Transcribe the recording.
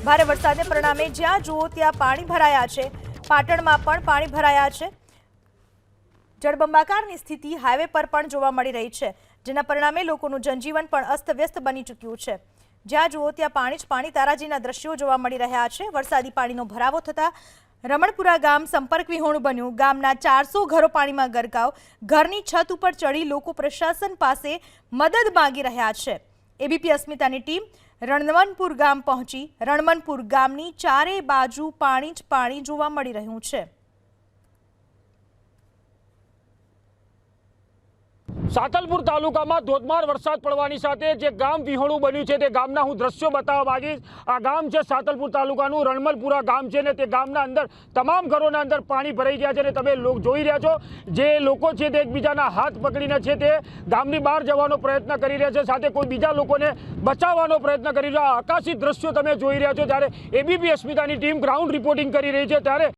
ભારે વરસાદને પરિણામે જ્યાં જુઓ ત્યાં પાણી ભરાયા છે। પાટણમાં પણ પાણી ભરાયા છે। જળબંબાકારની સ્થિતિ હાઈવે પર પણ જોવા મળી રહી છે, જેના પરિણામે લોકોનું જનજીવન પણ અસ્તવ્યસ્ત બની ચૂક્યું છે। જ્યાં જુઓ ત્યાં પાણી જ પાણી, તારાજીના દ્રશ્યો જોવા મળી રહ્યા છે। વરસાદી પાણીનો ભરાવો થતા રમણપુરા ગામ સંપર્ક વિહોણું બન્યું। ગામના 400 ઘરો પાણીમાં ગરકાવ। ઘરની છત ઉપર ચડી લોકો પ્રશાસન પાસે મદદ માંગી રહ્યા છે। એબીપી અસ્મિતાની ટીમ રણમનપુર ગામ પહોંચી। રણમનપુર ગામની ચારે બાજુ પાણી જ પાણી જોવા મળી રહ્યું છે। સાતલપુર તાલુકામાં ધોધમાર વરસાદ પડવાની સાથે જે ગામ વિહોણું બન્યું છે તે ગામના હું દ્રશ્યો બતાવવા માંગીશ। આ ગામ છે સાતલપુર તાલુકાનું રણમલપુરા ગામ છે ને તે ગામના અંદર તમામ ઘરોના અંદર પાણી ભરાઈ ગયા છે ને તમે જોઈ રહ્યા છો જે લોકો છે તે એકબીજાના હાથ પકડીને છે તે ગામની બહાર જવાનો પ્રયત્ન કરી રહ્યા છે, સાથે કોઈ બીજા લોકોને બચાવવાનો પ્રયત્ન કરી રહ્યા। આકાશી દ્રશ્યો તમે જોઈ રહ્યા છો। ત્યારે એબીપી અસ્મિતાની ટીમ ગ્રાઉન્ડ રિપોર્ટિંગ કરી રહી છે, ત્યારે